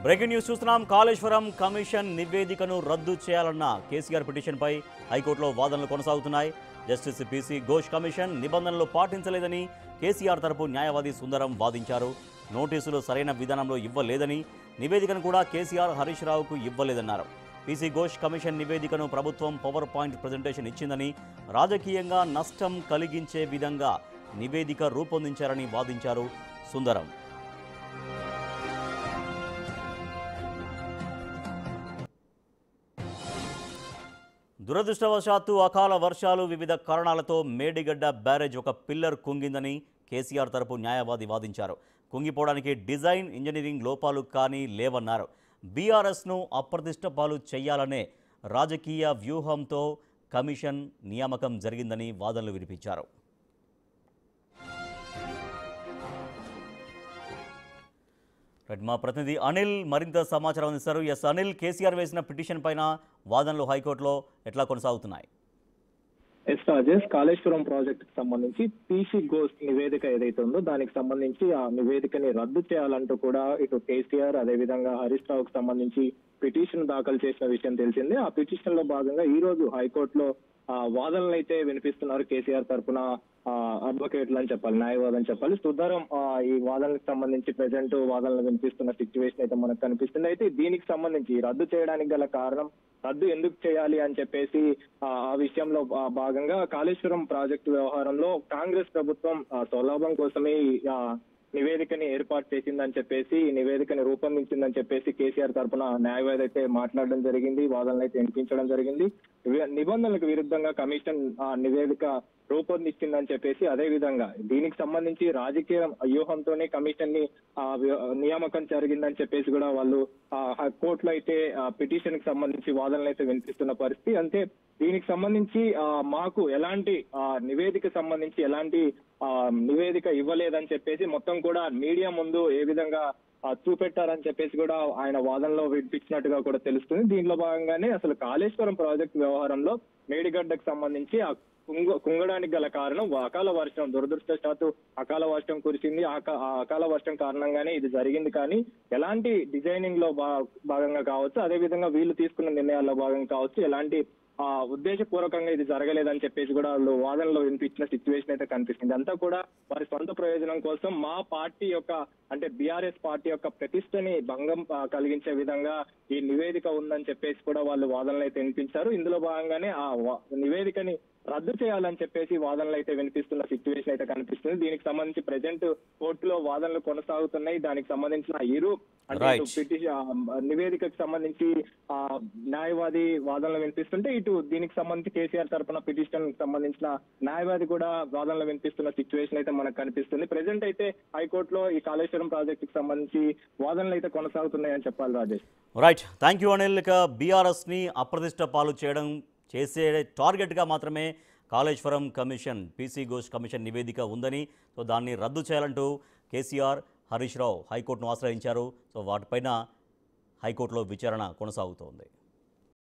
Breaking news చూస్తున్నాం. Kaleshwaram commission నివేదికను రద్దు చేయాలన్న కేసీఆర్ పిటిషన్పై హైకోర్టులో వాదనలు కొనసాగుతున్నాయి. జస్టిస్ పీసీ ఘోష్ కమిషన్ నిబంధనలు పాటించలేదని కేసీఆర్ తరపు న్యాయవాది సుందరం వాదించారు. నోటీసులు సరైన విధానంలో ఇవ్వలేదని, నివేదికను కూడా కేసీఆర్ హరీష్ రావుకు ఇవ్వలేదన్నారు. పీసీ ఘోష్ కమిషన్ నివేదికను ప్రభుత్వం పవర్ పాయింట్ ప్రజెంటేషన్ ఇచ్చిందని, రాజకీయంగా నష్టం కలిగించే విధంగా నివేదిక రూపొందించారని వాదించారు సుందరం. దురదృష్టవశాత్తు అకాల వర్షాలు, వివిధ కారణాలతో మేడిగడ్డ బ్యారేజ్ ఒక పిల్లర్ కుంగిందని కేసీఆర్ తరపు న్యాయవాది వాదించారు. కుంగిపోవడానికి డిజైన్, ఇంజనీరింగ్ లోపాలు కానీ లేవన్నారు. బీఆర్ఎస్ను అప్రతిష్ట పాలు చేయాలనే రాజకీయ వ్యూహంతో కమిషన్ నియామకం జరిగిందని వాదనలు వినిపించారు. మా ప్రతినిధి అనిల్ మరింత సమాచారం అందిస్తారు. ఎస్ అనిల్, కేసీఆర్ వేసిన పిటిషన్ పైన వాదనలు హైకోర్టులో ఎట్లా కొనసాగుతున్నాయి? రాజేష్, కాళేశ్వరం ప్రాజెక్టుకు సంబంధించి పీసీ ఘోష్ నివేదిక ఏదైతే ఉందో దానికి సంబంధించి ఆ నివేదికని రద్దు చేయాలంటూ కూడా ఇటు కేసీఆర్ అదేవిధంగా హరీష్ రావుకు సంబంధించి పిటిషన్ దాఖలు చేసిన విషయం తెలిసిందే. ఆ పిటిషన్ లో భాగంగా ఈ రోజు హైకోర్టులో వాదనలు అయితే వినిపిస్తున్నారు. కేసీఆర్ తరఫున అడ్వకేట్లు అని చెప్పాలి, న్యాయవాదం చెప్పాలి. సుందరం ఈ వాదనలకు సంబంధించి ప్రజెంట్ వాదనలు వినిపిస్తున్న సిచ్యువేషన్ అయితే మనకు కనిపిస్తుంది. అయితే దీనికి సంబంధించి రద్దు చేయడానికి గల కారణం, రద్దు ఎందుకు చేయాలి అని చెప్పేసి ఆ విషయంలో భాగంగా కాళేశ్వరం ప్రాజెక్టు వ్యవహారంలో కాంగ్రెస్ ప్రభుత్వం స్వలాభం కోసమే నివేదికని ఏర్పాటు చేసిందని చెప్పేసి, ఈ నివేదికని రూపొందించిందని చెప్పేసి కేసీఆర్ తరఫున న్యాయవాది అయితే మాట్లాడడం జరిగింది, వాదనలు అయితే వినిపించడం జరిగింది. నిబంధనలకు విరుద్ధంగా కమిషన్ నివేదిక రూపొందించిందని చెప్పేసి, అదే విధంగా దీనికి సంబంధించి రాజకీయ వ్యూహంతోనే కమిషన్ ని నియామకం జరిగిందని చెప్పేసి కూడా వాళ్ళు కోర్టులో అయితే పిటిషన్ కి సంబంధించి వాదనలు అయితే వినిపిస్తున్న పరిస్థితి. అంటే దీనికి సంబంధించి మాకు ఎలాంటి నివేదిక సంబంధించి ఎలాంటి నివేదిక ఇవ్వలేదని చెప్పేసి మొత్తం కూడా మీడియా ముందు ఏ విధంగా చూపెట్టారని చెప్పేసి కూడా ఆయన వాదనలో వినిపించినట్టుగా కూడా తెలుస్తుంది. దీనిలో భాగంగానే అసలు కాళేశ్వరం ప్రాజెక్టు వ్యవహారంలో మేడిగడ్డకు సంబంధించి కుంగడానికి గల కారణం అకాల వర్షం. దురదృష్టవశాత్తు అకాల వర్షం కురిసింది. అకాల వర్షం కారణంగానే ఇది జరిగింది. కానీ ఎలాంటి డిజైనింగ్ లో భాగంగా కావచ్చు, అదే విధంగా వీళ్ళు తీసుకున్న నిర్ణయాల్లో భాగంగా కావచ్చు, ఎలాంటి ఉద్దేశపూర్వకంగా ఇది జరగలేదని చెప్పేసి కూడా వాళ్ళు వాదనలో వినిపించిన సిచ్యువేషన్ అయితే కనిపిస్తుంది. అంతా కూడా వారి సొంత ప్రయోజనం కోసం మా పార్టీ యొక్క, అంటే బీఆర్ఎస్ పార్టీ యొక్క ప్రతిష్టని భంగం కలిగించే విధంగా ఈ నివేదిక ఉందని చెప్పేసి కూడా వాళ్ళు వాదనలు అయితే వినిపించారు. ఇందులో భాగంగానే ఆ నివేదికని రద్దు చేయాలని చెప్పేసి వాదనలు అయితే వినిపిస్తున్న సిచ్యువేషన్ అయితే కనిపిస్తుంది. దీనికి సంబంధించి ప్రెజెంట్ కోర్టులో వాదనలు కొనసాగుతున్నాయి. దానికి సంబంధించిన అంటే నివేదికకు సంబంధించి న్యాయవాది వాదనలు వినిపిస్తుంటే, ఇటు దీనికి సంబంధించి కేసీఆర్ తరఫున పిటిషన్ సంబంధించిన న్యాయవాది కూడా వాదనలు వినిపిస్తున్న సిచ్యువేషన్ అయితే మనకు కనిపిస్తుంది. ప్రెజెంట్ అయితే హైకోర్టులో ఈ కాళేశ్వరం ప్రాజెక్టుకు సంబంధించి వాదనలు అయితే కొనసాగుతున్నాయని చెప్పాలి Rajesh. Right, thank you Anil. ఇక బీఆర్ఎస్ ని అప్రతిష్ట పాలు చేసే టార్గెట్గా మాత్రమే Kaleshwaram commission, PC Ghosh commission నివేదిక ఉందని, సో దాన్ని రద్దు చేయాలంటూ కేసీఆర్, హరీష్ రావు హైకోర్టును ఆశ్రయించారు. సో వాటిపైన హైకోర్టులో విచారణ కొనసాగుతోంది.